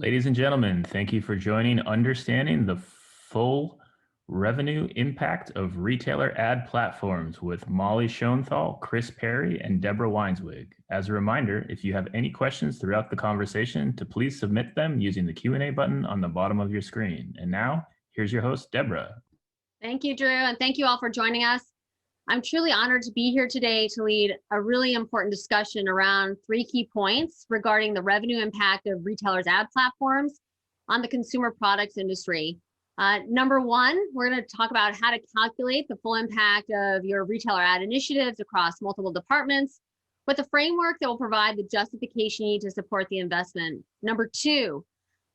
Ladies and gentlemen, thank you for joining Understanding the Full Revenue Impact of Retailer Ad Platforms with Molly Schonthal, Chris Perry, and Deborah Weinswig. As a reminder, if you have any questions throughout the conversation, to please submit them using the Q&A button on the bottom of your screen. And now, here's your host, Deborah. Thank you, Drew, and thank you all for joining us. I'm truly honored to be here today to lead a really important discussion around 3 key points regarding the revenue impact of retailers' ad platforms on the consumer products industry. Number 1, we're going to talk about how to calculate the full impact of your retailer ad initiatives across multiple departments with a framework that will provide the justification you need to support the investment. Number 2,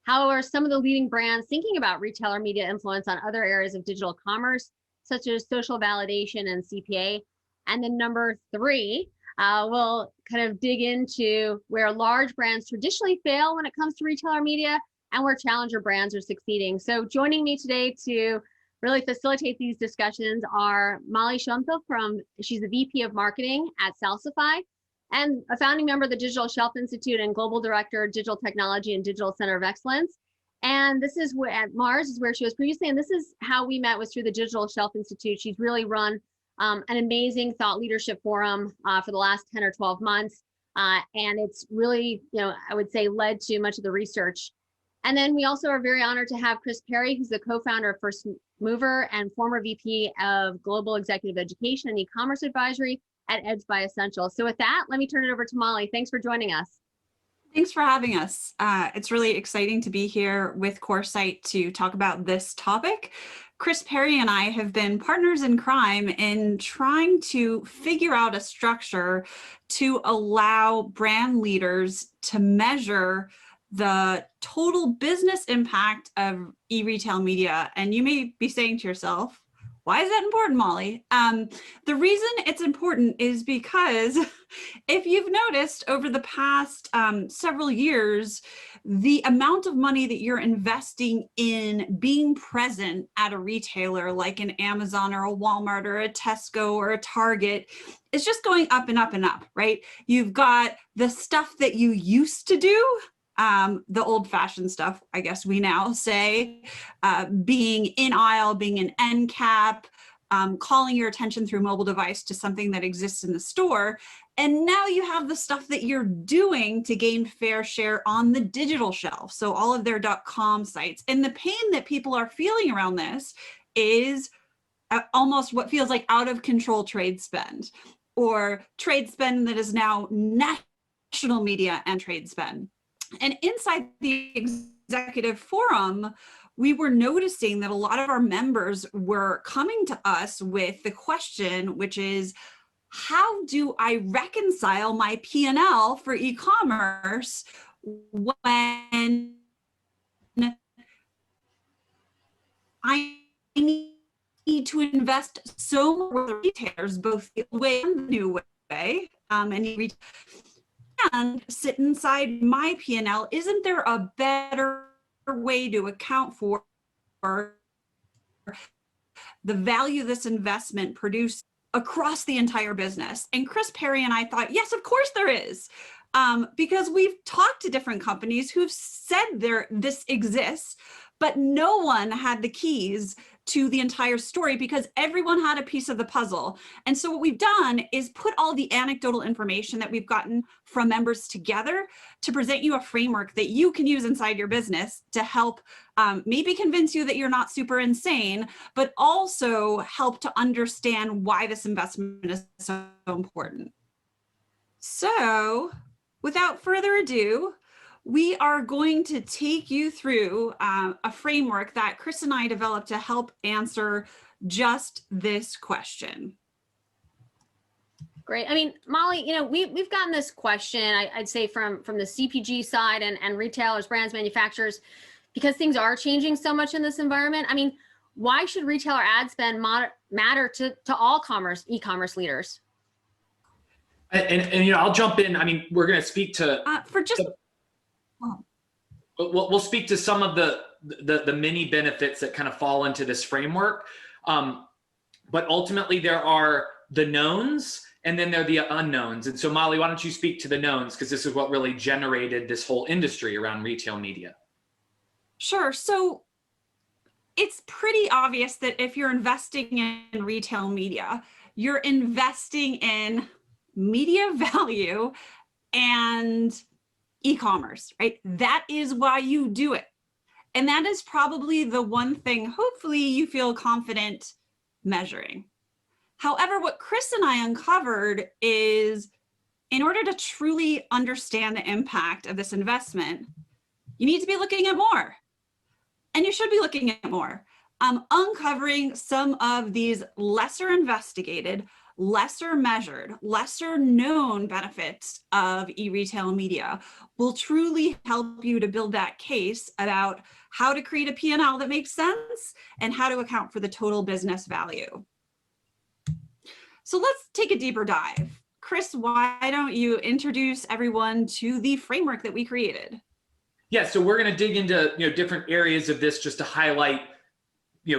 how are some of the leading brands thinking about retailer media influence on other areas of digital commerce, such as social validation and CPA? And then number 3, we'll kind of dig into where large brands traditionally fail when it comes to retailer media and where challenger brands are succeeding. So joining me today to really facilitate these discussions are Molly Schonthal she's the VP of Marketing at Salsify and a founding member of the Digital Shelf Institute and Global Director of Digital Technology and Digital Center of Excellence. And this is where at Mars is where she was previously, and this is how we met, was through the Digital Shelf Institute. She's really run an amazing thought leadership forum for the last 10 or 12 months. And it's really, I would say, led to much of the research. And then we also are very honored to have Chris Perry, who's the co-founder of firstmovr and former VP of Global Executive Education and eCommerce Advisory at Edge by Ascential. So with that, let me turn it over to Molly. Thanks for joining us. Thanks for having us. It's really exciting to be here with Coresight to talk about this topic. Chris Perry and I have been partners in crime in trying to figure out a structure to allow brand leaders to measure the total business impact of e-retail media. And you may be saying to yourself, why is that important, Molly? The reason it's important is because if you've noticed over the past several years, the amount of money that you're investing in being present at a retailer like an Amazon or a Walmart or a Tesco or a Target is just going up and up and up, right? You've got the stuff that you used to do, the old-fashioned stuff, I guess we now say, being in aisle, being an end cap, calling your attention through mobile device to something that exists in the store. And now you have the stuff that you're doing to gain fair share on the digital shelf. So all of their .com sites. And the pain that people are feeling around this is almost what feels like out of control trade spend, or trade spend that is now national media and trade spend. And inside the executive forum, we were noticing that a lot of our members were coming to us with the question, which is, how do I reconcile my P&L for e-commerce when I need to invest so much with the retailers, both the old way and the new way, and sit inside my P&L? Isn't there a better way to account for the value this investment produced across the entire business? And Chris Perry and I thought, yes, of course there is, because we've talked to different companies who've said this exists, but no one had the keys to the entire story because everyone had a piece of the puzzle. And so what we've done is put all the anecdotal information that we've gotten from members together to present you a framework that you can use inside your business to help maybe convince you that you're not super insane, but also help to understand why this investment is so important. So without further ado, we are going to take you through a framework that Chris and I developed to help answer just this question. Great. I mean, Molly, we've gotten this question, I'd say from the CPG side and retailers, brands, manufacturers, because things are changing so much in this environment. I mean, why should retailer ad spend matter to all e-commerce leaders? And I'll jump in. I mean, we're going to speak to we'll speak to some of the many benefits that kind of fall into this framework. But ultimately, there are the knowns and then there are the unknowns. And so, Molly, why don't you speak to the knowns, because this is what really generated this whole industry around retail media. Sure. So it's pretty obvious that if you're investing in retail media, you're investing in media value and e-commerce, right? That is why you do it. And that is probably the one thing, hopefully, you feel confident measuring. However, what Chris and I uncovered is in order to truly understand the impact of this investment, you need to be looking at more. And you should be looking at more. Uncovering some of these lesser investigated, lesser measured, lesser known benefits of e-retail media will truly help you to build that case about how to create a P&L that makes sense and how to account for the total business value. So let's take a deeper dive. Chris, why don't you introduce everyone to the framework that we created? Yeah, so we're going to dig into different areas of this just to highlight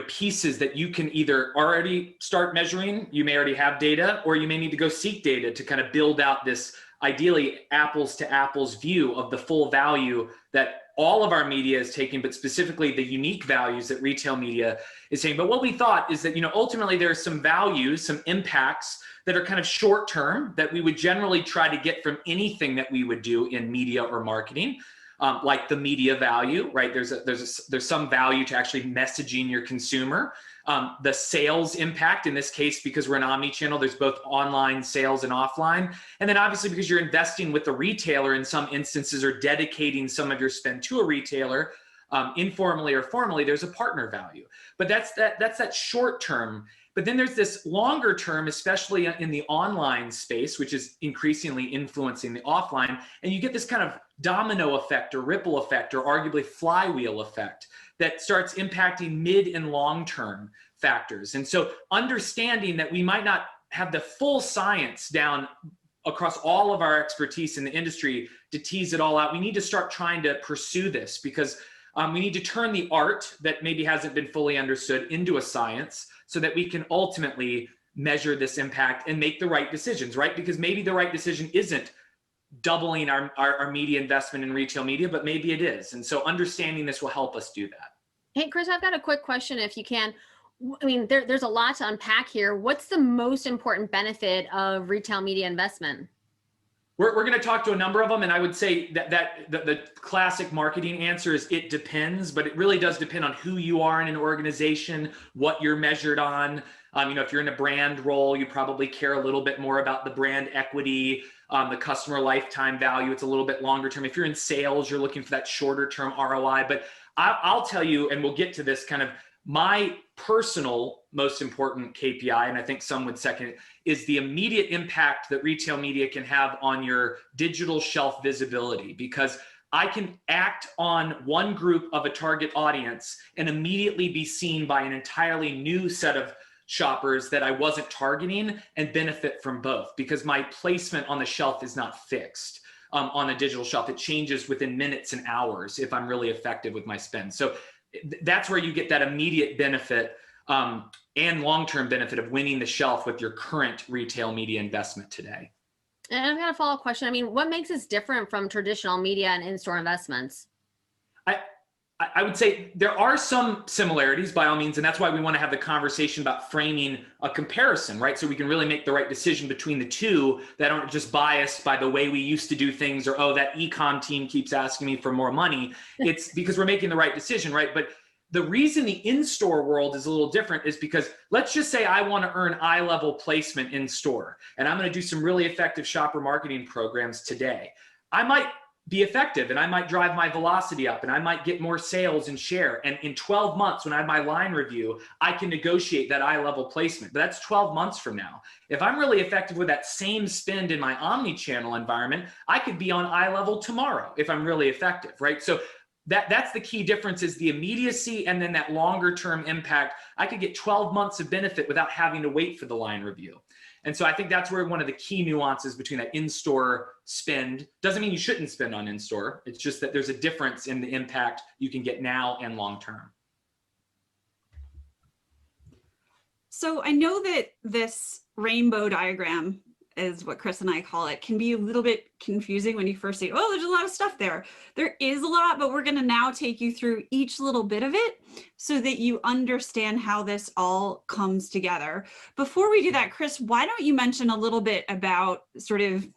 pieces that you can either already start measuring. You may already have data, or you may need to go seek data to kind of build out this ideally apples to apples view of the full value that all of our media is taking, but specifically the unique values that retail media is taking. But what we thought is that ultimately there's some values, some impacts that are kind of short term that we would generally try to get from anything that we would do in media or marketing. Like the media value, right? There's some value to actually messaging your consumer. The sales impact in this case, because we're an omni-channel, there's both online sales and offline. And then obviously because you're investing with the retailer in some instances or dedicating some of your spend to a retailer, informally or formally, there's a partner value. But that's that short term. But then there's this longer term, especially in the online space, which is increasingly influencing the offline. And you get this kind of domino effect or ripple effect or arguably flywheel effect that starts impacting mid and long-term factors. And so understanding that we might not have the full science down across all of our expertise in the industry to tease it all out, we need to start trying to pursue this because we need to turn the art that maybe hasn't been fully understood into a science so that we can ultimately measure this impact and make the right decisions, right? Because maybe the right decision isn't doubling our media investment in retail media, but maybe it is. And so understanding this will help us do that. Hey, Chris, I've got a quick question if you can. I mean, there's a lot to unpack here. What's the most important benefit of retail media investment? We're going to talk to a number of them, and I would say that the classic marketing answer is it depends, but it really does depend on who you are in an organization, what you're measured on. If you're in a brand role, you probably care a little bit more about the brand equity, the customer lifetime value. It's a little bit longer term. If you're in sales, you're looking for that shorter term ROI. But I'll tell you, and we'll get to this kind of my personal most important KPI, and I think some would second it, is the immediate impact that retail media can have on your digital shelf visibility, because I can act on one group of a target audience and immediately be seen by an entirely new set of shoppers that I wasn't targeting and benefit from both, because my placement on the shelf is not fixed on a digital shelf. It changes within minutes and hours if I'm really effective with my spend. So that's where you get that immediate benefit and long-term benefit of winning the shelf with your current retail media investment today. And I've got a follow-up question. I mean, what makes this different from traditional media and in-store investments? I would say there are some similarities by all means, and that's why we want to have the conversation about framing a comparison, right? So we can really make the right decision between the two that aren't just biased by the way we used to do things or, oh, that e-com team keeps asking me for more money. It's because we're making the right decision, right? But the reason the in-store world is a little different is because let's just say I want to earn eye-level placement in store, and I'm going to do some really effective shopper marketing programs today. I might be effective and I might drive my velocity up and I might get more sales and share. And in 12 months, when I have my line review, I can negotiate that eye-level placement. But that's 12 months from now. If I'm really effective with that same spend in my omni-channel environment, I could be on eye level tomorrow if I'm really effective, right? So that's the key difference, is the immediacy and then that longer term impact. I could get 12 months of benefit without having to wait for the line review. And so I think that's where one of the key nuances between that in-store spend, doesn't mean you shouldn't spend on in-store. It's just that there's a difference in the impact you can get now and long-term. So I know that this rainbow diagram is what Chris and I call it, can be a little bit confusing when you first say, oh, there's a lot of stuff there. There is a lot, but we're going to now take you through each little bit of it so that you understand how this all comes together. Before we do that, Chris, why don't you mention a little bit about sort of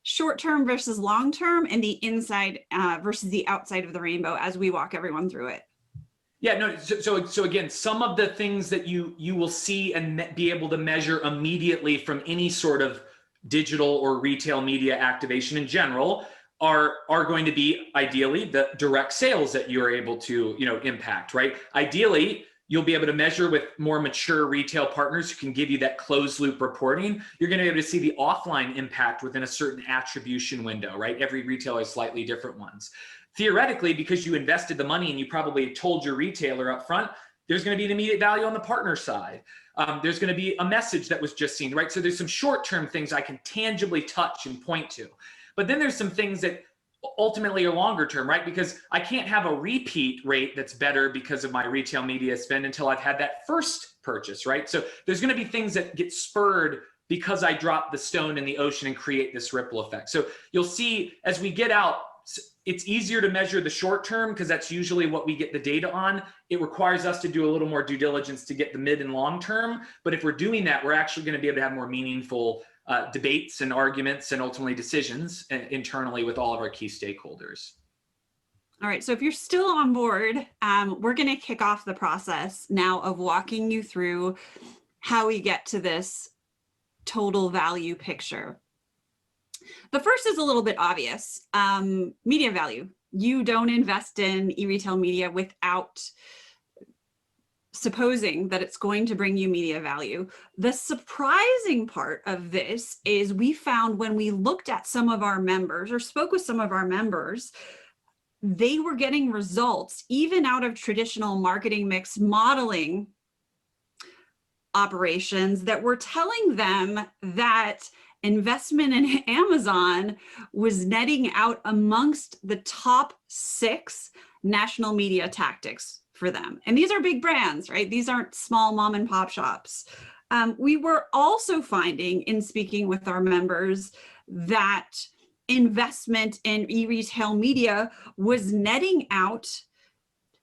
short-term versus long-term and the inside versus the outside of the rainbow as we walk everyone through it? Yeah, no, so again, some of the things that you will see and be able to measure immediately from any sort of digital or retail media activation in general are going to be ideally the direct sales that you're able to, impact, right? Ideally, you'll be able to measure with more mature retail partners who can give you that closed loop reporting. You're going to be able to see the offline impact within a certain attribution window, right? Every retailer has slightly different ones. Theoretically, because you invested the money and you probably told your retailer up front, there's going to be an immediate value on the partner side. There's going to be a message that was just seen, right? So there's some short-term things I can tangibly touch and point to. But then there's some things that ultimately are longer term, right? Because I can't have a repeat rate that's better because of my retail media spend until I've had that first purchase, right? So there's going to be things that get spurred because I dropped the stone in the ocean and create this ripple effect. So you'll see as we get out, it's easier to measure the short term because that's usually what we get the data on. It requires us to do a little more due diligence to get the mid and long term. But if we're doing that, we're actually going to be able to have more meaningful debates and arguments and ultimately decisions internally with all of our key stakeholders. All right, so if you're still on board, we're going to kick off the process now of walking you through how we get to this total value picture. The first is a little bit obvious, media value. You don't invest in e-retail media without supposing that it's going to bring you media value. The surprising part of this is we found when we looked at some of our members or spoke with some of our members, they were getting results even out of traditional marketing mix modeling operations that were telling them that investment in Amazon was netting out amongst the top 6 national media tactics for them. And these are big brands, right? These aren't small mom and pop shops. We were also finding in speaking with our members that investment in e-retail media was netting out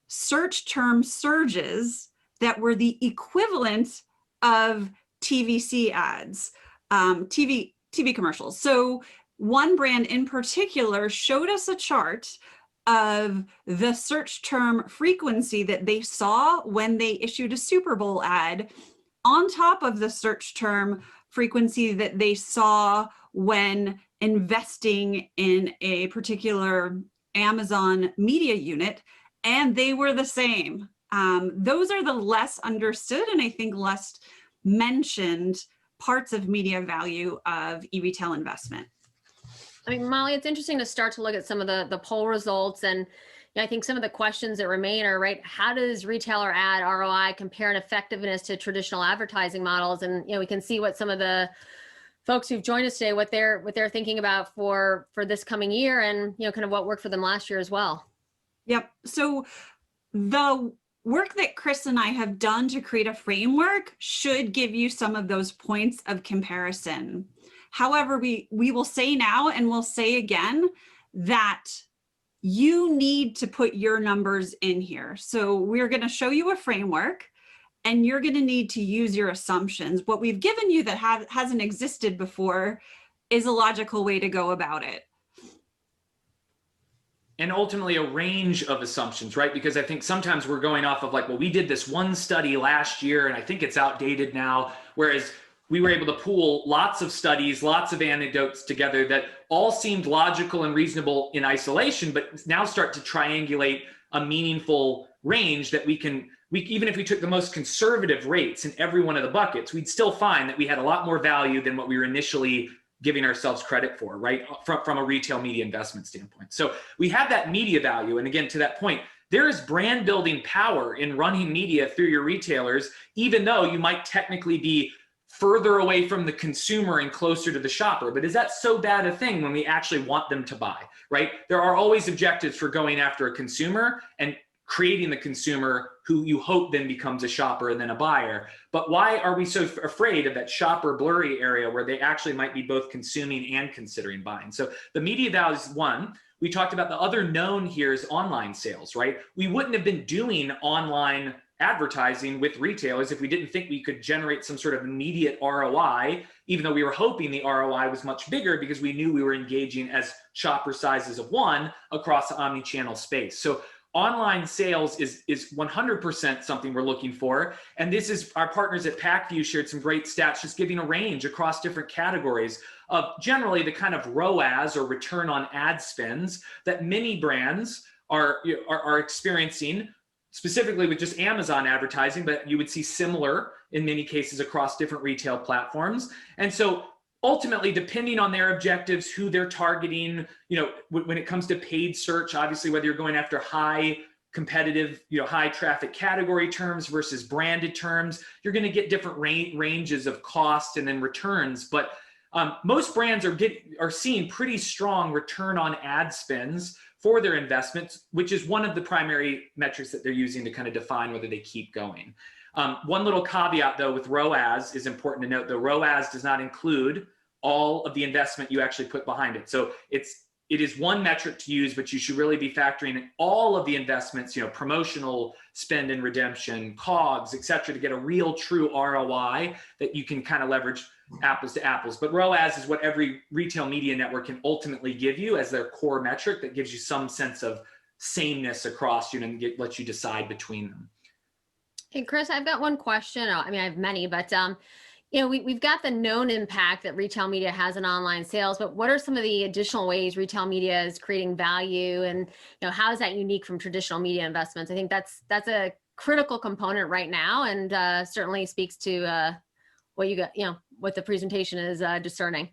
search term surges that were the equivalent of TVC ads. TV commercials. So one brand in particular showed us a chart of the search term frequency that they saw when they issued a Super Bowl ad on top of the search term frequency that they saw when investing in a particular Amazon media unit, and they were the same. Those are the less understood and I think less mentioned parts of media value of e-retail investment. I mean, Molly, it's interesting to start to look at some of the poll results. And I think some of the questions that remain are, right, how does retailer ad ROI compare in effectiveness to traditional advertising models? And, we can see what some of the folks who've joined us today, what they're thinking about for this coming year and, kind of what worked for them last year as well. Yep. So the work that Chris and I have done to create a framework should give you some of those points of comparison. However, we will say now and we'll say again that you need to put your numbers in here. So we're going to show you a framework and you're going to need to use your assumptions. What we've given you that hasn't existed before is a logical way to go about it. And ultimately a range of assumptions, right? Because I think sometimes we're going off of like, well, we did this one study last year and I think it's outdated now. Whereas we were able to pool lots of studies, lots of anecdotes together that all seemed logical and reasonable in isolation, but now start to triangulate a meaningful range that even if we took the most conservative rates in every one of the buckets, we'd still find that we had a lot more value than what we were initially giving ourselves credit for, right? From a retail media investment standpoint. So we have that media value. And again, to that point, there is brand building power in running media through your retailers, even though you might technically be further away from the consumer and closer to the shopper. But is that so bad a thing when we actually want them to buy, right? There are always objectives for going after a consumer and creating the consumer who you hope then becomes a shopper and then a buyer. But why are we so afraid of that shopper blurry area where they actually might be both consuming and considering buying? So the media value is one. We talked about the other known here is online sales, right? We wouldn't have been doing online advertising with retailers if we didn't think we could generate some sort of immediate ROI, even though we were hoping the ROI was much bigger because we knew we were engaging as shopper sizes of one across the omni-channel space. So online sales is 100% something we're looking for. And this is our partners at PackView shared some great stats, just giving a range across different categories of generally the kind of ROAS or return on ad spends that many brands are experiencing, specifically with just Amazon advertising, but you would see similar in many cases across different retail platforms. And so ultimately, depending on their objectives, who they're targeting, when it comes to paid search, obviously, whether you're going after high competitive, high traffic category terms versus branded terms, you're going to get different ranges of cost and then returns. But most brands are seeing pretty strong return on ad spends for their investments, which is one of the primary metrics that they're using to kind of define whether they keep going. One little caveat though with ROAS is important to note. The ROAS does not include all of the investment you actually put behind it. So it is one metric to use, but you should really be factoring in all of the investments, promotional spend and redemption, COGS, et cetera, to get a real true ROI that you can kind of leverage apples to apples. But ROAS is what every retail media network can ultimately give you as their core metric that gives you some sense of sameness across, and lets you decide between them. Hey, Chris, I've got one question. I mean, I have many, but we've got the known impact that retail media has in online sales, but what are some of the additional ways retail media is creating value, and how is that unique from traditional media investments? I think that's a critical component right now, and certainly speaks to what you got, what the presentation is discerning.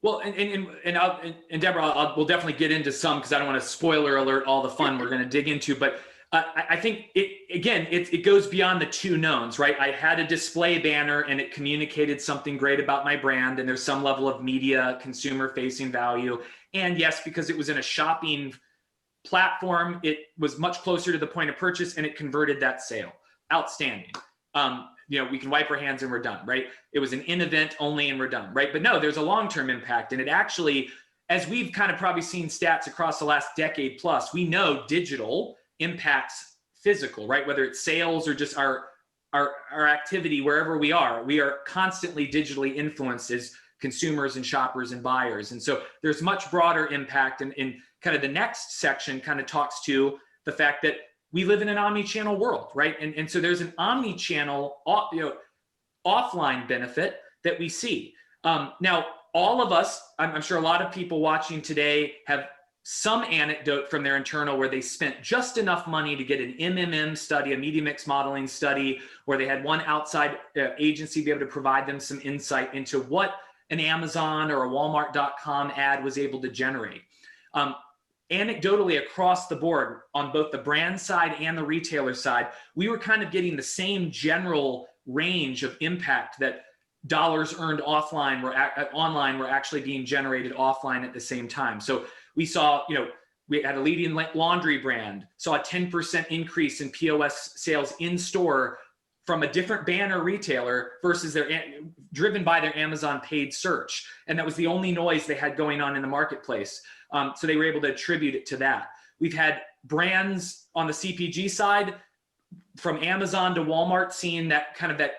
Well, and Deborah, we'll definitely get into some because I don't want to spoiler alert all the fun we're going to dig into, but I think it goes beyond the two knowns, right? I had a display banner and it communicated something great about my brand, and there's some level of media consumer facing value. And yes, because it was in a shopping platform, it was much closer to the point of purchase and it converted that sale. Outstanding. We can wipe our hands and we're done, right? It was an in-event only and we're done, right? But no, there's a long-term impact. And it actually, as we've kind of probably seen stats across the last decade plus, we know digital impacts physical, right? Whether it's sales or just our activity, wherever we are constantly digitally influenced as consumers and shoppers and buyers. And so there's much broader impact. And in kind of the next section kind of talks to the fact that we live in an omni-channel world, right? And so there's an omni-channel, offline benefit that we see. Now, all of us, I'm sure a lot of people watching today have some anecdote from their internal where they spent just enough money to get an MMM study, a media mix modeling study, where they had one outside agency be able to provide them some insight into what an Amazon or a Walmart.com ad was able to generate. Anecdotally, across the board, on both the brand side and the retailer side, we were kind of getting the same general range of impact that dollars earned online were actually being generated offline at the same time. So we saw, we had a leading laundry brand, saw a 10% increase in POS sales in store from a different banner retailer versus driven by their Amazon paid search. And that was the only noise they had going on in the marketplace. So they were able to attribute it to that. We've had brands on the CPG side, from Amazon to Walmart, seeing that kind of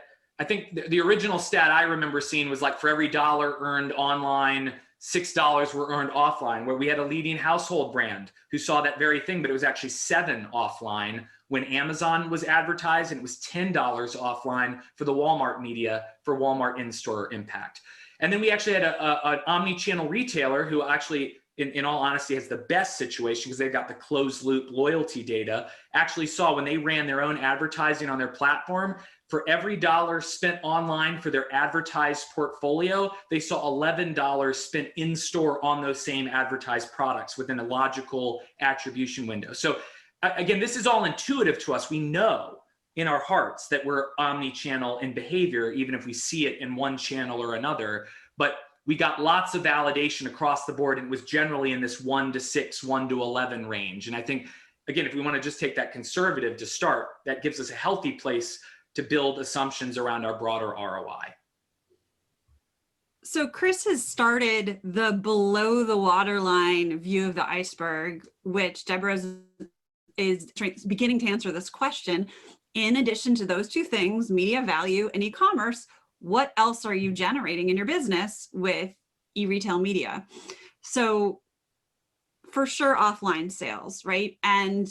I think the original stat I remember seeing was like for every $1 earned online, $6 were earned offline, where we had a leading household brand who saw that very thing, but it was actually $7 offline when Amazon was advertised, and it was $10 offline for the Walmart media for Walmart in-store impact. And then we actually had an omni-channel retailer who actually, in all honesty, has the best situation because they've got the closed loop loyalty data, actually saw when they ran their own advertising on their platform, for every $1 spent online for their advertised portfolio, they saw $11 spent in store on those same advertised products within a logical attribution window. So again, this is all intuitive to us. We know in our hearts that we're omni-channel in behavior, even if we see it in one channel or another. But we got lots of validation across the board, and it was generally in this 1 to 6, 1 to 11 range. And I think again, if we want to just take that conservative to start, that gives us a healthy place to build assumptions around our broader ROI. So Chris has started the below the waterline view of the iceberg, which Deborah is beginning to answer this question. In addition to those two things, media value and e-commerce, what else are you generating in your business with e-retail media? So for sure, offline sales, right? And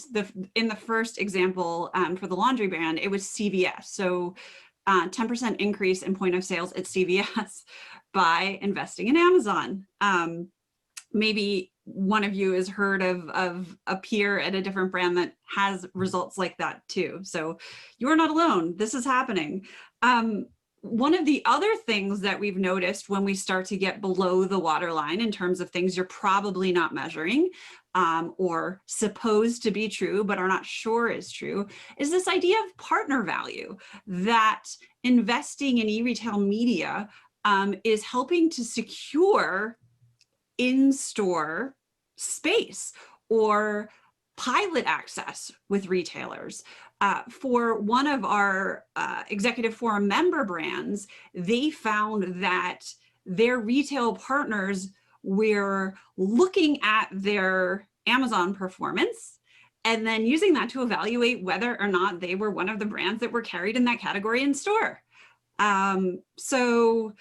in the first example for the laundry brand, it was CVS. So 10% increase in point of sales at CVS by investing in Amazon. Maybe one of you has heard of a peer at a different brand that has results like that too. So you're not alone. This is happening. One of the other things that we've noticed when we start to get below the waterline in terms of things you're probably not measuring or supposed to be true, but are not sure is true, is this idea of partner value, that investing in e-retail media is helping to secure in-store space or pilot access with retailers. For one of our Executive Forum member brands, they found that their retail partners were looking at their Amazon performance and then using that to evaluate whether or not they were one of the brands that were carried in that category in store. So,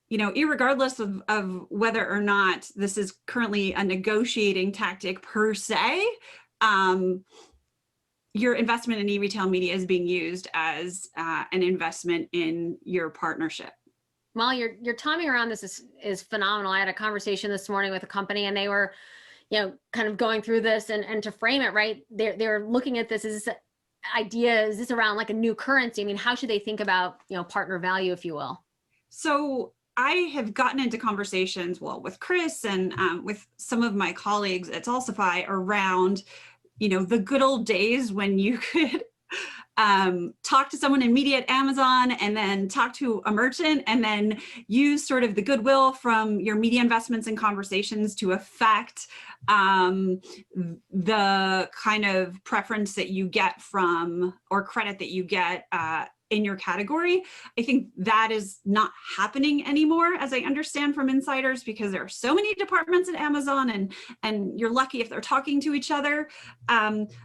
you know, irregardless of whether or not this is currently a negotiating tactic per se, your investment in e-retail media is being used as an investment in your partnership. Well, your timing around this is phenomenal. I had a conversation this morning with a company, and they were, you know, kind of going through this and to frame it right. They're looking at this as idea. Is this around like a new currency? I mean, how should they think about, you know, partner value, if you will? So I have gotten into conversations, well, with Chris and with some of my colleagues at Salsify around, you know, the good old days when you could talk to someone in media at Amazon and then talk to a merchant and then use sort of the goodwill from your media investments and conversations to affect the kind of preference that you get from or credit that you get in your category. I think that is not happening anymore, as I understand from insiders, because there are so many departments at Amazon and you're lucky if they're talking to each other.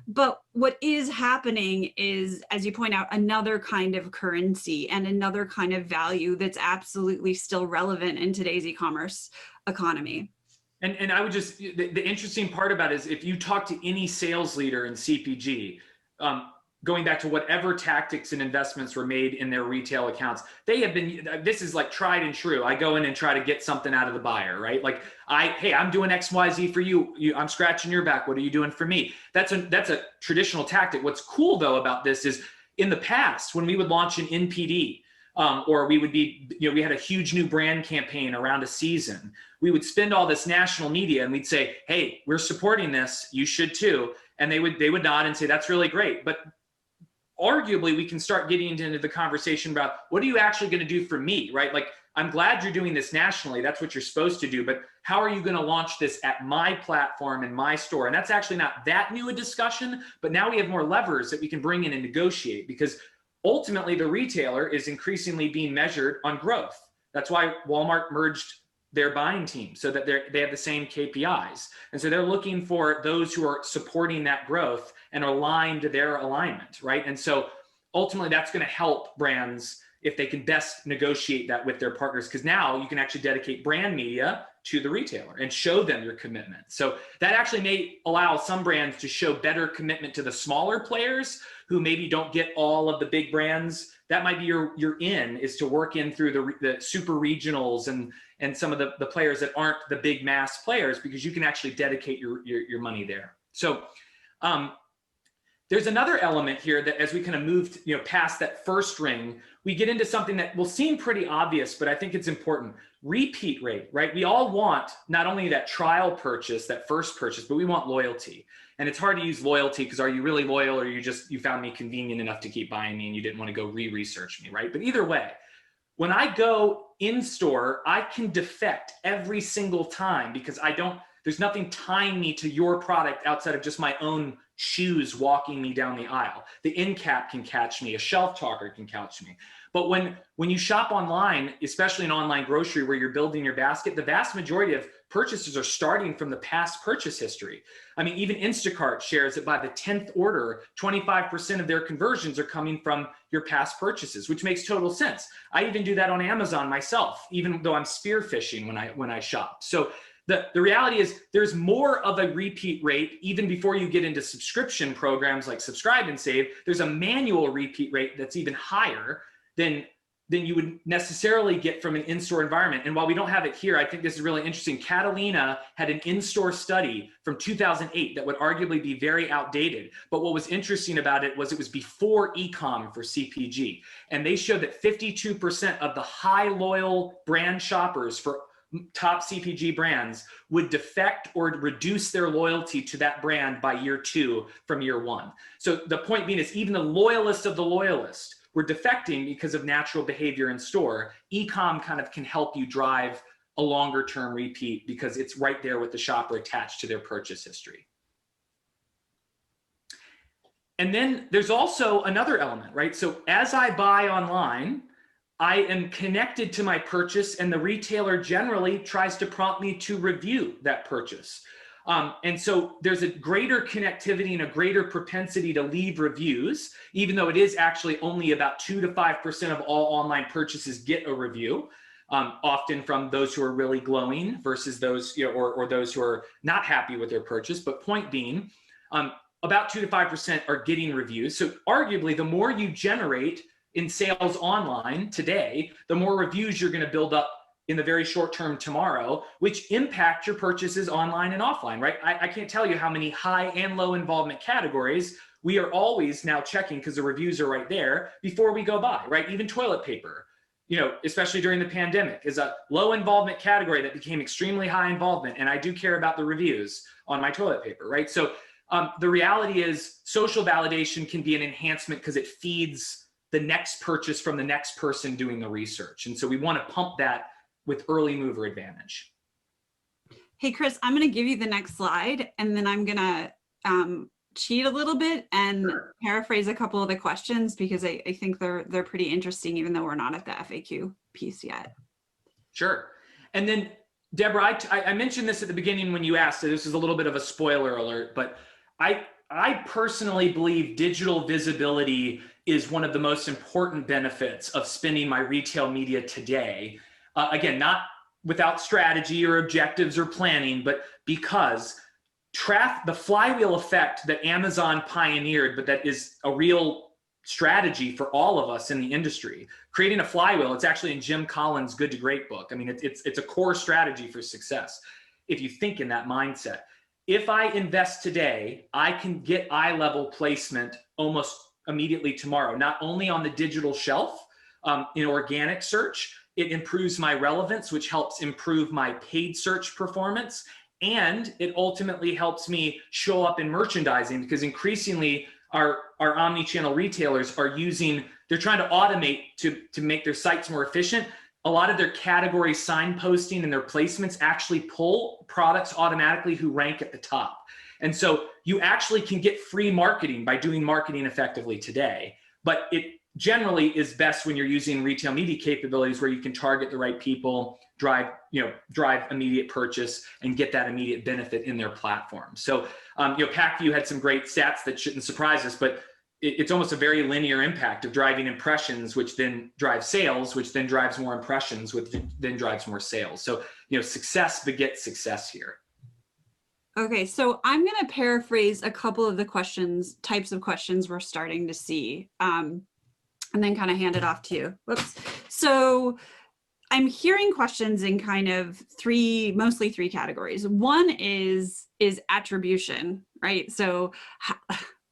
But what is happening is, as you point out, another kind of currency and another kind of value that's absolutely still relevant in today's e-commerce economy. And I would just, the interesting part about it is if you talk to any sales leader in CPG, going back to whatever tactics and investments were made in their retail accounts, they have been, this is like tried and true. I go in and try to get something out of the buyer, right? Like hey, I'm doing X, Y, Z for you. I'm scratching your back. What are you doing for me? That's a traditional tactic. What's cool though about this is in the past, when we would launch an NPD, or we would be, you know, we had a huge new brand campaign around a season. We would spend all this national media and we'd say, hey, we're supporting this. You should too. And they would nod and say, that's really great. But arguably, we can start getting into the conversation about what are you actually going to do for me, right? Like, I'm glad you're doing this nationally. That's what you're supposed to do. But how are you going to launch this at my platform and my store? And that's actually not that new a discussion, but now we have more levers that we can bring in and negotiate, because ultimately the retailer is increasingly being measured on growth. That's why Walmart merged their buying team so that they have the same KPIs. And so they're looking for those who are supporting that growth and aligned to their alignment, right? And so ultimately that's going to help brands if they can best negotiate that with their partners, because now you can actually dedicate brand media to the retailer and show them your commitment. So that actually may allow some brands to show better commitment to the smaller players who maybe don't get all of the big brands. That might be your in, is to work in through the super regionals and some of the players that aren't the big mass players, because you can actually dedicate your money there. So there's another element here that as we kind of moved, you know, past that first ring, we get into something that will seem pretty obvious, but I think it's important. Repeat rate, right? We all want not only that trial purchase, that first purchase, but we want loyalty. And it's hard to use loyalty because are you really loyal, or you found me convenient enough to keep buying me and you didn't want to go re-research me, right? But either way, when I go in store, I can defect every single time because there's nothing tying me to your product outside of just my own shoes walking me down the aisle. The end cap can catch me, a shelf talker can catch me. But when you shop online, especially in online grocery where you're building your basket, the vast majority of purchases are starting from the past purchase history. I mean, even Instacart shares that by the 10th order, 25% of their conversions are coming from your past purchases, which makes total sense. I even do that on Amazon myself, even though I'm spear fishing when I shop. So the reality is there's more of a repeat rate even before you get into subscription programs like Subscribe and Save. There's a manual repeat rate that's even higher than you would necessarily get from an in-store environment. And while we don't have it here, I think this is really interesting. Catalina had an in-store study from 2008 that would arguably be very outdated. But what was interesting about it was before e-com for CPG. And they showed that 52% of the high loyal brand shoppers for top CPG brands would defect or reduce their loyalty to that brand by year 2 from year 1. So the point being is even the loyalist of the loyalist were defecting because of natural behavior in store. E-com kind of can help you drive a longer term repeat because it's right there with the shopper attached to their purchase history. And then there's also another element, right? So as I buy online, I am connected to my purchase and the retailer generally tries to prompt me to review that purchase. And so there's a greater connectivity and a greater propensity to leave reviews, even though it is actually only about 2 to 5% of all online purchases get a review, often from those who are really glowing versus those, or those who are not happy with their purchase. But point being, about 2 to 5% are getting reviews. So arguably, the more you generate in sales online today, the more reviews you're going to build up in the very short term tomorrow, which impact your purchases online and offline, right? I can't tell you how many high and low involvement categories we are always now checking because the reviews are right there before we go buy, right? Even toilet paper, especially during the pandemic, is a low involvement category that became extremely high involvement. And I do care about the reviews on my toilet paper, right? So the reality is social validation can be an enhancement because it feeds the next purchase from the next person doing the research. And so we want to pump that with early mover advantage. Hey, Chris, I'm going to give you the next slide, and then I'm going to cheat a little bit and paraphrase a couple of the questions because I think they're pretty interesting, even though we're not at the FAQ piece yet. Sure. And then, Deborah, I mentioned this at the beginning when you asked, so this is a little bit of a spoiler alert, but I personally believe digital visibility is one of the most important benefits of spending my retail media today. Again, not without strategy or objectives or planning, but because the flywheel effect that Amazon pioneered, but that is a real strategy for all of us in the industry. Creating a flywheel, it's actually in Jim Collins' Good to Great book. I mean, it's a core strategy for success if you think in that mindset. If I invest today, I can get eye-level placement almost immediately tomorrow, not only on the digital shelf, in organic search. It improves my relevance, which helps improve my paid search performance. And it ultimately helps me show up in merchandising because increasingly our omni-channel retailers are they're trying to automate to make their sites more efficient. A lot of their category signposting and their placements actually pull products automatically who rank at the top. And so you actually can get free marketing by doing marketing effectively today, but it generally is best when you're using retail media capabilities where you can target the right people, drive immediate purchase and get that immediate benefit in their platform. So, PackView had some great stats that shouldn't surprise us, but it's almost a very linear impact of driving impressions, which then drives sales, which then drives more impressions, which then drives more sales. So, success begets success here. Okay, so I'm going to paraphrase a couple of the types of questions we're starting to see. And then kind of hand it off to you. Whoops. So I'm hearing questions in kind of mostly three categories. One is attribution, right? So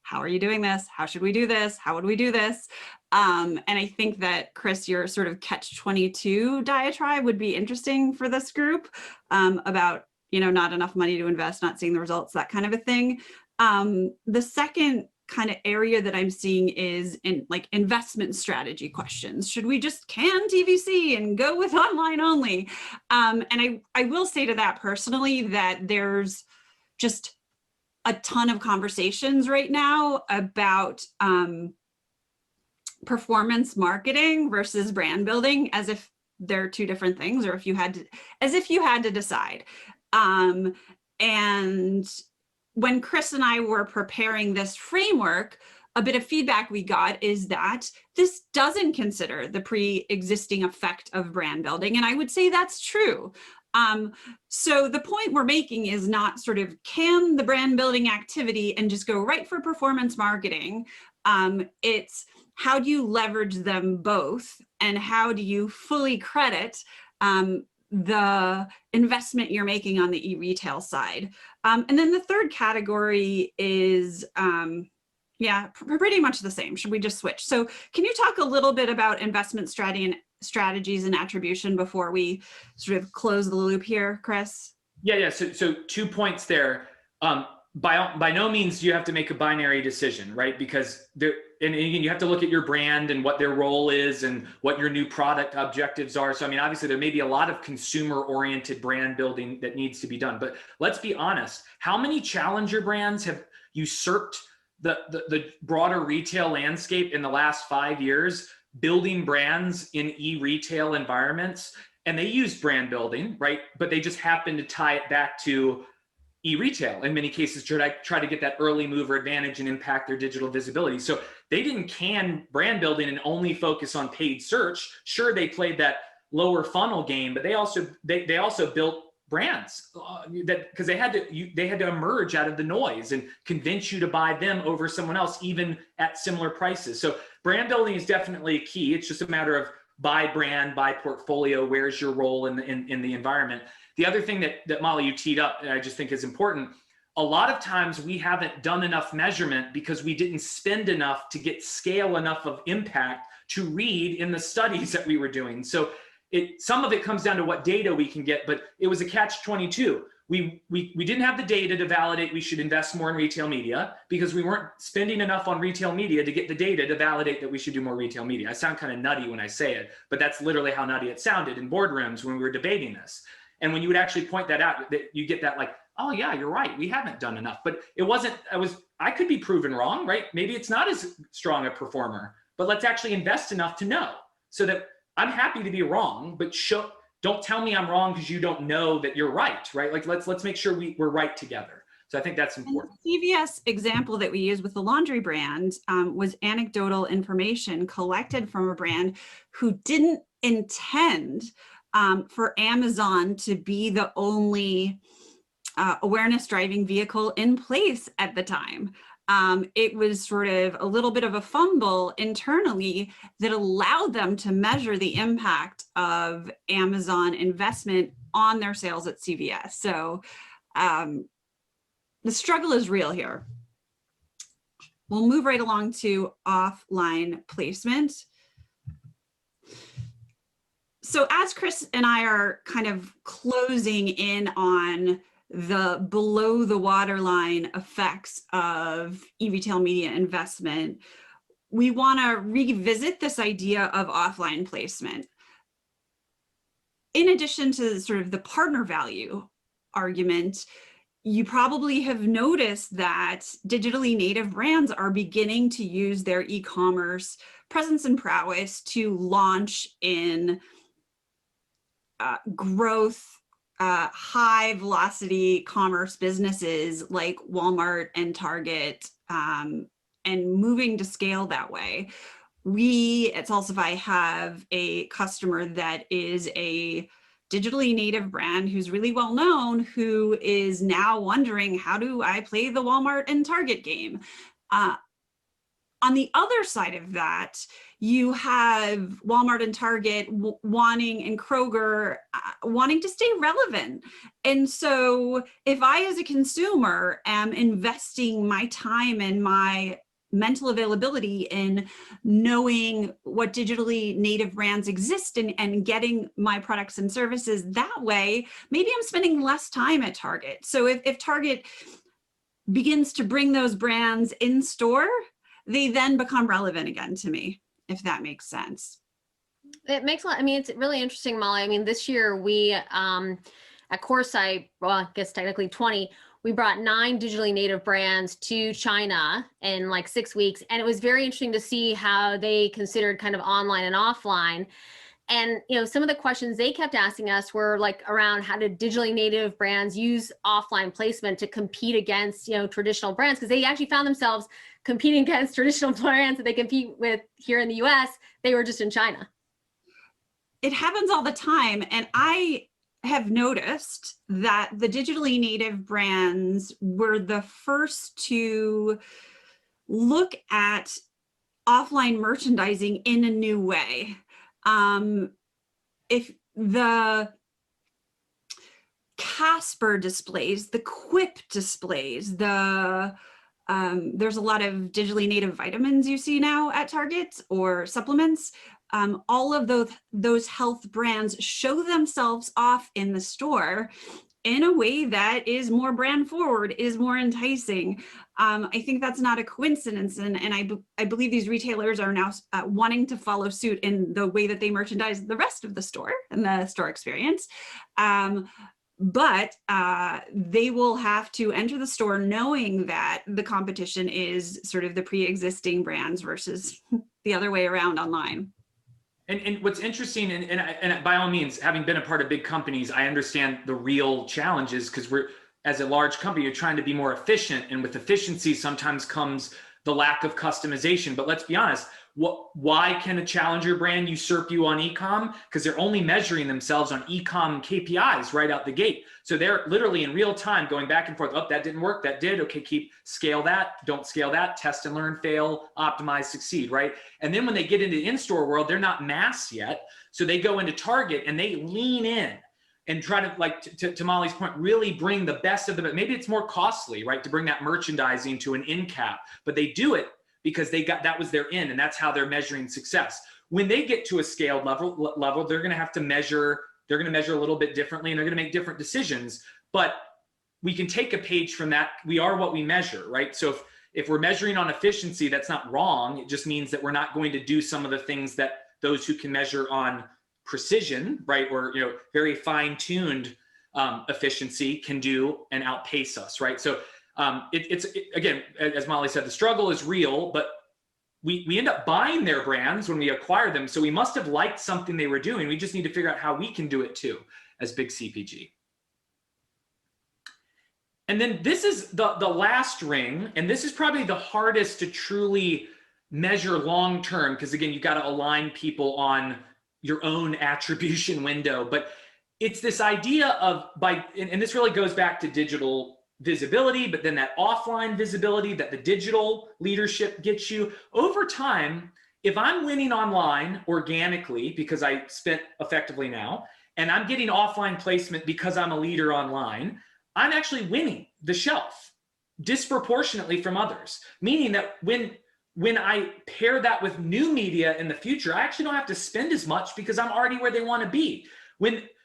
how are you doing this? How should we do this? How would we do this? And I think that, Chris, your sort of catch-22 diatribe would be interesting for this group about, not enough money to invest, not seeing the results, that kind of a thing. The second kind of area that I'm seeing is in like investment strategy questions. Should we just can TVC and go with online only? And I will say to that personally that there's just a ton of conversations right now about performance marketing versus brand building, as if they're two different things, or if you had to, as if you had to decide. And when Chris and I were preparing this framework, a bit of feedback we got is that this doesn't consider the pre-existing effect of brand building. And I would say that's true. So the point we're making is not sort of can the brand building activity and just go right for performance marketing. It's how do you leverage them both, and how do you fully credit the investment you're making on the e-retail side. And then the third category is, yeah, pretty much the same. Should we just switch? So can you talk a little bit about investment strategies and attribution before we sort of close the loop here, Chris? Yeah. So 2 points there. By no means do you have to make a binary decision, right? Because and again, you have to look at your brand and what their role is and what your new product objectives are. So, I mean, obviously there may be a lot of consumer-oriented brand building that needs to be done, but let's be honest. How many challenger brands have usurped the broader retail landscape in the last 5 years, building brands in e-retail environments? And they use brand building, right? But they just happen to tie it back to e-retail in many cases, try to get that early mover advantage and impact their digital visibility. So they didn't can brand building and only focus on paid search. Sure, they played that lower funnel game, but they also built brands that because they had to emerge out of the noise and convince you to buy them over someone else, even at similar prices. So brand building is definitely key. It's just a matter of by brand, by portfolio, where's your role in the environment. The other thing that Molly, you teed up, and I just think is important, a lot of times we haven't done enough measurement because we didn't spend enough to get scale enough of impact to read in the studies that we were doing. So some of it comes down to what data we can get, but it was a catch-22. We didn't have the data to validate we should invest more in retail media because we weren't spending enough on retail media to get the data to validate that we should do more retail media. I sound kind of nutty when I say it, but that's literally how nutty it sounded in boardrooms when we were debating this. And when you would actually point that out, that you get that like, oh yeah, you're right, we haven't done enough. But it wasn't, I could be proven wrong, right? Maybe it's not as strong a performer, but let's actually invest enough to know so that I'm happy to be wrong, but don't tell me I'm wrong because you don't know that you're right? Like let's make sure we're right together. So I think that's important. And the CVS example that we used with the laundry brand was anecdotal information collected from a brand who didn't intend for Amazon to be the only awareness driving vehicle in place at the time. It was sort of a little bit of a fumble internally that allowed them to measure the impact of Amazon investment on their sales at CVS. So the struggle is real here. We'll move right along to offline placement. So as Chris and I are kind of closing in on the below the waterline effects of e-retail media investment, we want to revisit this idea of offline placement. In addition to sort of the partner value argument, you probably have noticed that digitally native brands are beginning to use their e-commerce presence and prowess to launch in growth, high velocity commerce businesses like Walmart and Target, and moving to scale that way. We at Salsify have a customer that is a digitally native brand who's really well known, who is now wondering, how do I play the Walmart and Target game? On the other side of that, you have Walmart and Target wanting, and Kroger wanting to stay relevant. And so if I, as a consumer, am investing my time and my mental availability in knowing what digitally native brands exist and getting my products and services that way, maybe I'm spending less time at Target. So if Target begins to bring those brands in store, they then become relevant again to me, if that makes sense. It makes a lot. I mean, it's really interesting, Molly. I mean, this year we, at Coresight, well, I guess technically 20, we brought 9 digitally native brands to China in like 6 weeks. And it was very interesting to see how they considered kind of online and offline. And, you know, some of the questions they kept asking us were like around how did digitally native brands use offline placement to compete against, you know, traditional brands, because they actually found themselves competing against traditional brands that they compete with here in the US. They were just in China. It happens all the time. And I have noticed that the digitally native brands were the first to look at offline merchandising in a new way. If the Casper displays, the Quip displays, there's a lot of digitally native vitamins you see now at Target or supplements. All of those health brands show themselves off in the store in a way that is more brand forward, is more enticing. I think that's not a coincidence. And I believe these retailers are now wanting to follow suit in the way that they merchandise the rest of the store and the store experience. But they will have to enter the store knowing that the competition is sort of the pre-existing brands versus the other way around online. And what's interesting, and by all means, having been a part of big companies, I understand the real challenges, because as a large company, you're trying to be more efficient, and with efficiency sometimes comes the lack of customization. But let's be honest, why can a challenger brand usurp you on e-com? Because they're only measuring themselves on e-com KPIs right out the gate. So they're literally in real time going back and forth. Oh, that didn't work. That did. Okay, scale that. Don't scale that. Test and learn, fail, optimize, succeed, right? And then when they get into the in-store world, they're not mass yet. So they go into Target and they lean in and try to, like, to Molly's point, really bring the best of them. Maybe it's more costly, right, to bring that merchandising to an end cap, but they do it because that was their in, and that's how they're measuring success. When they get to a scaled level, they're going to have to measure. They're going to measure a little bit differently, and they're going to make different decisions. But we can take a page from that. We are what we measure, right? So if we're measuring on efficiency, that's not wrong. It just means that we're not going to do some of the things that those who can measure on precision, right, or very fine-tuned efficiency can do and outpace us, right? So again, as Molly said, the struggle is real, but we end up buying their brands when we acquire them. So we must have liked something they were doing. We just need to figure out how we can do it too as big CPG. And then this is the last ring, and this is probably the hardest to truly measure long-term, because again, you've got to align people on your own attribution window. But it's this idea of, and this really goes back to digital visibility, but then that offline visibility that the digital leadership gets you over time. If I'm winning online organically because I spent effectively now, and I'm getting offline placement because I'm a leader online, I'm actually winning the shelf disproportionately from others. Meaning that when I pair that with new media in the future, I actually don't have to spend as much because I'm already where they want to be.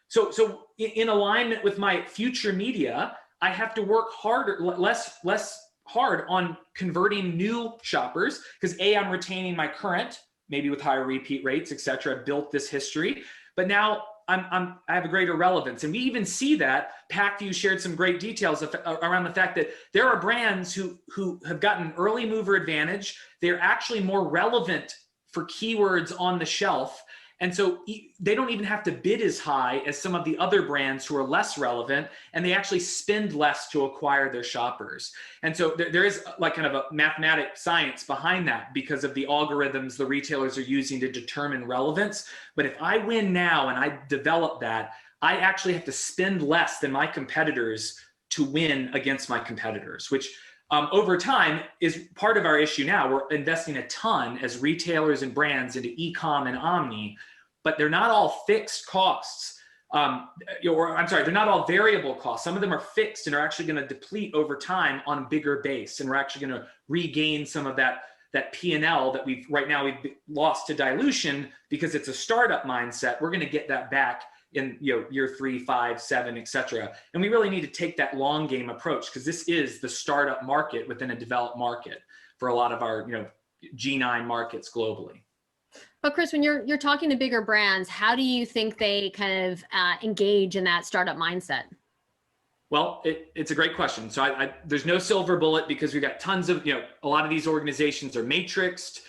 So in alignment with my future media, I have to work harder, less hard on converting new shoppers, because I'm retaining my current, maybe with higher repeat rates, et cetera. I've built this history, but now I have a greater relevance. And we even see that PackView shared some great details around the fact that there are brands who have gotten early mover advantage. They're actually more relevant for keywords on the shelf. And so they don't even have to bid as high as some of the other brands who are less relevant, and they actually spend less to acquire their shoppers. And so there is like kind of a mathematic science behind that because of the algorithms the retailers are using to determine relevance. But if I win now and I develop that, I actually have to spend less than my competitors to win against my competitors, which over time is part of our issue now. We're investing a ton as retailers and brands into e-com and omni, but they're not all fixed costs. They're not all variable costs. Some of them are fixed and are actually going to deplete over time on a bigger base. And we're actually going to regain some of that P&L that we've lost to dilution because it's a startup mindset. We're going to get that back in year 3, 5, 7, et cetera. And we really need to take that long game approach, because this is the startup market within a developed market for a lot of our G9 markets globally. But Chris, when you're talking to bigger brands, how do you think they kind of engage in that startup mindset? Well, it's a great question. So there's no silver bullet, because we've got tons of, a lot of these organizations are matrixed.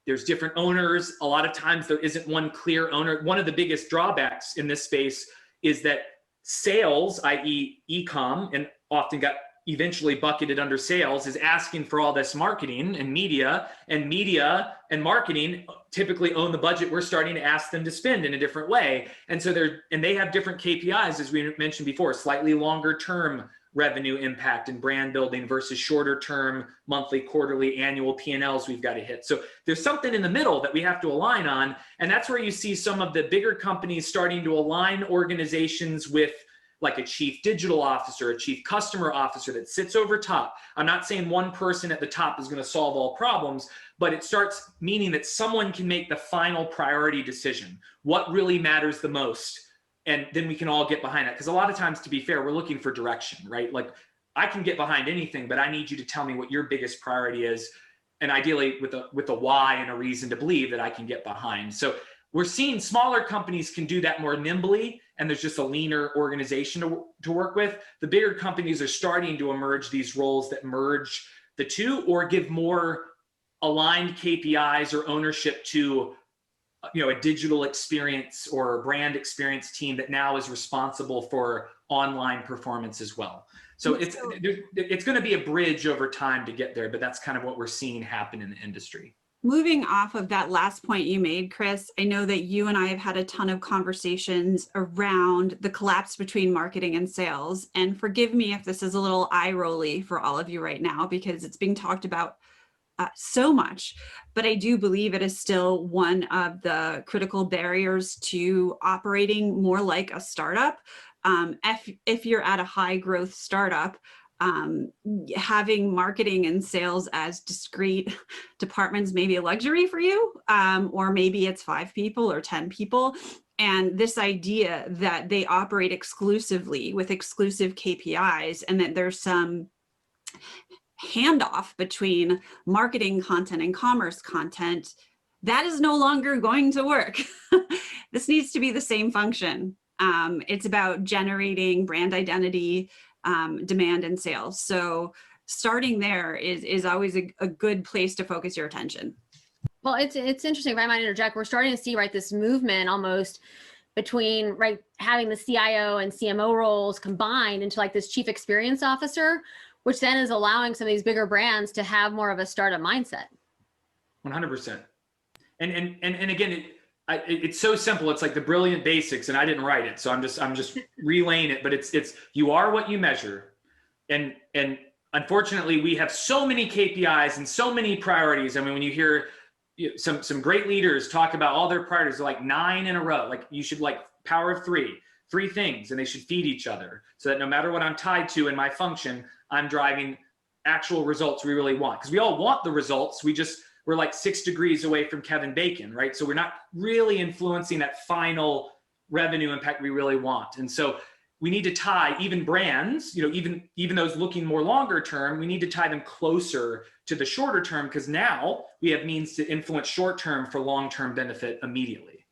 There's different owners. A lot of times there isn't one clear owner. One of the biggest drawbacks in this space is that sales, i.e. e-com, and often got eventually bucketed under sales, is asking for all this marketing, and media and marketing typically own the budget we're starting to ask them to spend in a different way. And so they have different KPIs, as we mentioned before, slightly longer term revenue impact and brand building versus shorter term, monthly, quarterly, annual P&Ls we've got to hit. So there's something in the middle that we have to align on. And that's where you see some of the bigger companies starting to align organizations with like a chief digital officer, a chief customer officer that sits over top. I'm not saying one person at the top is going to solve all problems, but it starts meaning that someone can make the final priority decision. What really matters the most? And then we can all get behind that. Because a lot of times, to be fair, we're looking for direction, right? Like, I can get behind anything, but I need you to tell me what your biggest priority is. And ideally with a why and a reason to believe that I can get behind. So we're seeing smaller companies can do that more nimbly, and there's just a leaner organization to work with. The bigger companies are starting to emerge these roles that merge the two, or give more aligned KPIs or ownership to a digital experience or a brand experience team that now is responsible for online performance as well. So it's going to be a bridge over time to get there, but that's kind of what we're seeing happen in the industry. Moving off of that last point you made, Chris, I know that you and I have had a ton of conversations around the collapse between marketing and sales. And forgive me if this is a little eye-rolly for all of you right now, because it's being talked about so much, but I do believe it is still one of the critical barriers to operating more like a startup. If you're at a high growth startup, having marketing and sales as discrete departments may be a luxury for you, or maybe it's 5 people or 10 people. And this idea that they operate exclusively with exclusive KPIs, and that there's some handoff between marketing content and commerce content, that is no longer going to work. This needs to be the same function. It's about generating brand identity, demand, and sales. So starting there is always a good place to focus your attention. Well, it's interesting, if I might interject, we're starting to see, right, this movement almost between, right, having the CIO and CMO roles combined into like this chief experience officer, which then is allowing some of these bigger brands to have more of a startup mindset. 100%. And again, it's so simple. It's like the brilliant basics, and I didn't write it, so I'm just relaying it. But it's you are what you measure, and unfortunately, we have so many KPIs and so many priorities. I mean, when you hear some great leaders talk about all their priorities, they're like 9 in a row. Like, you should like power of 3 things, and they should feed each other, so that no matter what I'm tied to in my function, I'm driving actual results we really want. Because we all want the results. We're like 6 degrees away from Kevin Bacon, right? So we're not really influencing that final revenue impact we really want. And so we need to tie even brands, even those looking more longer term, we need to tie them closer to the shorter term, because now we have means to influence short term for long-term benefit immediately.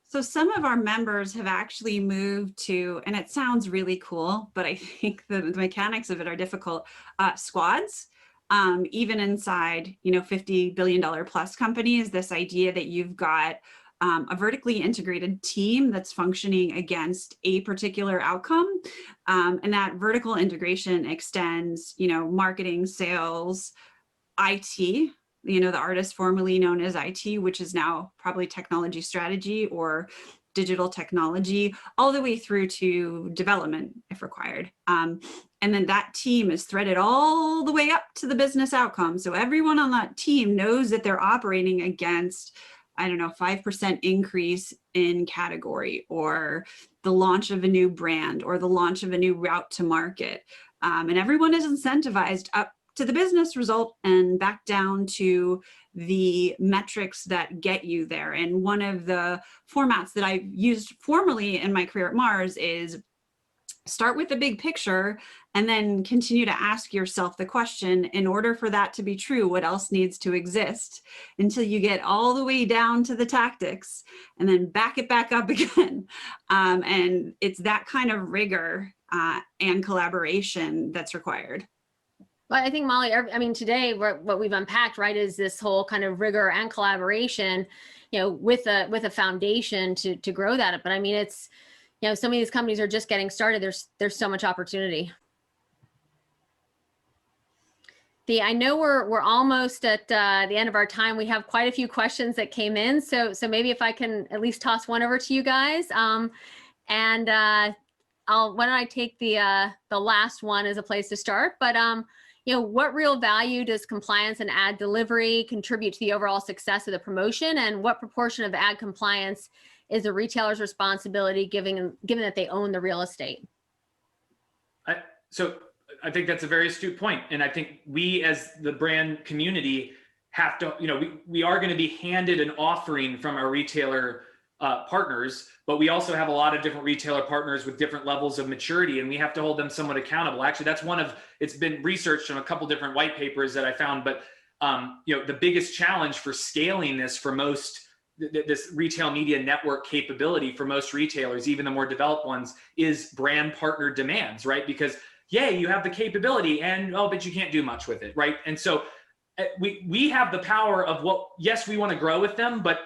So some of our members have actually moved to, and it sounds really cool, but I think the mechanics of it are difficult, squads. Even inside, $50 billion plus companies, this idea that you've got a vertically integrated team that's functioning against a particular outcome. And that vertical integration extends, marketing, sales, IT, the artist formerly known as IT, which is now probably technology strategy or digital technology, all the way through to development if required. And then that team is threaded all the way up to the business outcome. So everyone on that team knows that they're operating against, 5% increase in category, or the launch of a new brand, or the launch of a new route to market. And everyone is incentivized up to the business result and back down to the metrics that get you there. And one of the formats that I've used formerly in my career at Mars is start with the big picture and then continue to ask yourself the question, in order for that to be true, what else needs to exist, until you get all the way down to the tactics and then back it back up again. And it's that kind of rigor and collaboration that's required. Well, I think, Molly, I mean, today what we've unpacked, right, is this whole kind of rigor and collaboration, you know, with a foundation to grow that. But I mean, it's, you know, some of these companies are just getting started. There's so much opportunity. I know we're almost at the end of our time. We have quite a few questions that came in, so maybe if I can at least toss one over to you guys, why don't I take the last one as a place to start? But you know, what real value does compliance and ad delivery contribute to the overall success of the promotion, and what proportion of ad compliance is a retailer's responsibility, given that they own the real estate? So I think that's a very astute point. And I think we as the brand community have to, you know, we are going to be handed an offering from our retailer partners, but we also have a lot of different retailer partners with different levels of maturity, and we have to hold them somewhat accountable. Actually, that's it's been researched on a couple different white papers that I found, but you know, the biggest challenge for scaling this for most, this retail media network capability for most retailers, even the more developed ones, is brand partner demands, right? Because yeah, you have the capability and, oh, but you can't do much with it, right? And so we have the power of yes, we want to grow with them, but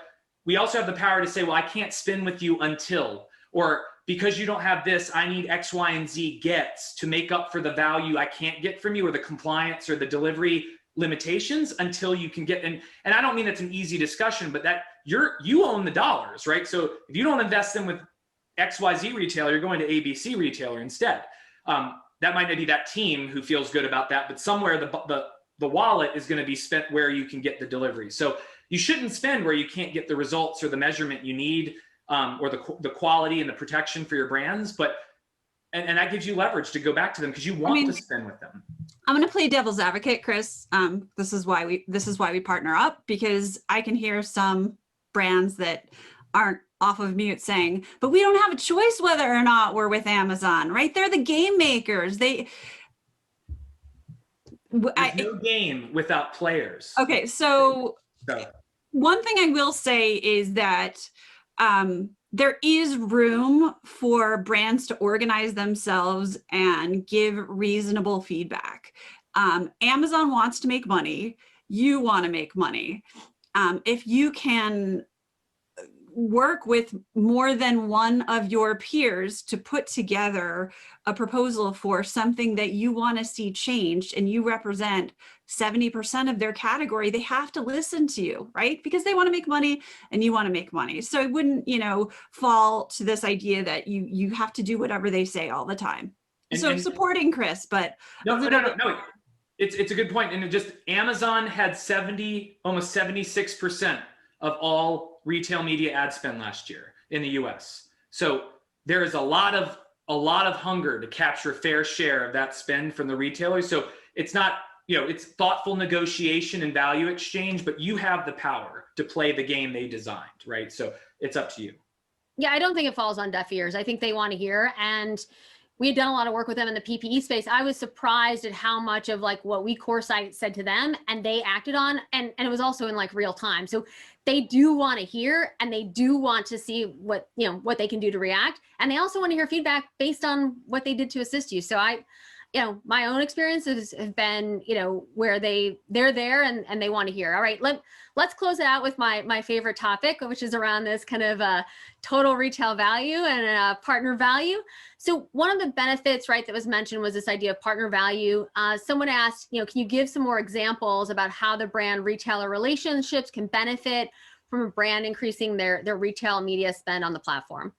we also have the power to say, well, I can't spin with you until, or because you don't have this, I need X, Y, and Z gets to make up for the value I can't get from you, or the compliance or the delivery limitations until you can get, and I don't mean it's an easy discussion, but that you own the dollars, right? So if you don't invest them with XYZ retailer, you're going to ABC retailer instead. That might not be that team who feels good about that, but somewhere the wallet is going to be spent where you can get the delivery. So you shouldn't spend where you can't get the results or the measurement you need, or the quality and the protection for your brands. But and that gives you leverage to go back to them because you want to spend with them. I'm going to play devil's advocate, Chris. This is why we partner up, because I can hear some brands that aren't off of mute saying, but we don't have a choice whether or not we're with Amazon, right? They're the game makers. There's no game without players. Okay, so one thing I will say is that there is room for brands to organize themselves and give reasonable feedback. Amazon wants to make money. You want to make money. If you can work with more than one of your peers to put together a proposal for something that you want to see changed, and you represent 70% of their category, they have to listen to you, right? Because they want to make money and you want to make money. So it wouldn't, you know, fall to this idea that you have to do whatever they say all the time. So supporting Chris, but no. It's a good point. And just Amazon had almost 76% of all retail media ad spend last year in the US. So there is a lot of hunger to capture a fair share of that spend from the retailers. So it's not, you know, it's thoughtful negotiation and value exchange, but you have the power to play the game they designed, right? So it's up to you. Yeah, I don't think it falls on deaf ears. I think they want to hear, and we had done a lot of work with them in the PPE space. I was surprised at how much of like what we Coresight said to them and they acted on, and it was also in like real time. So they do want to hear, and they do want to see what they can do to react. And they also want to hear feedback based on what they did to assist you. So my own experiences have been, where they're there and they want to hear. All right, let's close it out with my favorite topic, which is around this kind of total retail value and partner value. So one of the benefits, right, that was mentioned was this idea of partner value. Someone asked, can you give some more examples about how the brand retailer relationships can benefit from a brand increasing their retail media spend on the platform?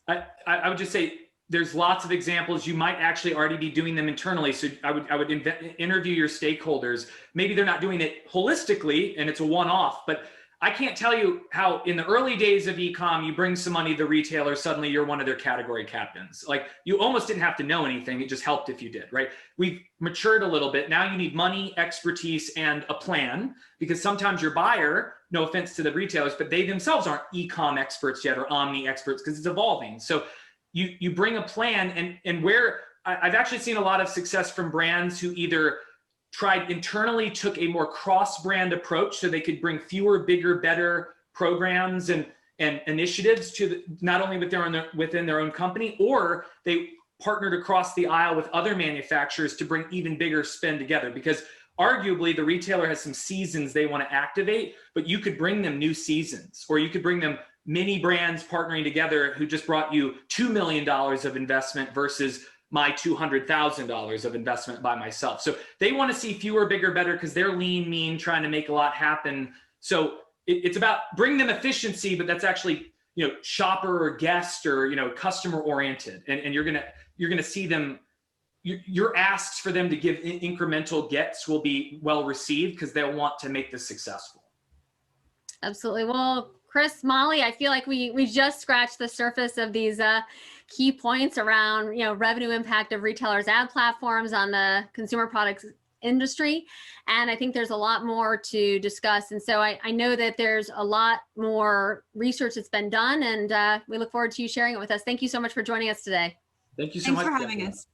I would just say, there's lots of examples. You might actually already be doing them internally. So I would interview your stakeholders. Maybe they're not doing it holistically and it's a one-off, but I can't tell you how in the early days of e-com, you bring some money to the retailer, suddenly you're one of their category captains. Like you almost didn't have to know anything. It just helped if you did, right? We've matured a little bit. Now you need money, expertise, and a plan, because sometimes your buyer, no offense to the retailers, but they themselves aren't e-com experts yet or omni experts because it's evolving. So you bring a plan, and where I've actually seen a lot of success from brands who either tried internally, took a more cross-brand approach so they could bring fewer, bigger, better programs and initiatives to not only within their own company, or they partnered across the aisle with other manufacturers to bring even bigger spend together. Because arguably the retailer has some seasons they want to activate, but you could bring them new seasons, or you could bring them many brands partnering together who just brought you $2 million of investment versus my $200,000 of investment by myself. So they want to see fewer, bigger, better because they're lean, mean, trying to make a lot happen. So it's about bring them efficiency, but that's actually, shopper or guest or, customer oriented. And you're gonna see them. Your asks for them to give incremental gets will be well received because they'll want to make this successful. Absolutely. Well, Chris, Molly, I feel like we just scratched the surface of these key points around revenue impact of retailers' ad platforms on the consumer products industry, and I think there's a lot more to discuss. And so I know that there's a lot more research that's been done, and we look forward to you sharing it with us. Thank you so much for joining us today. Thank you so much for having us.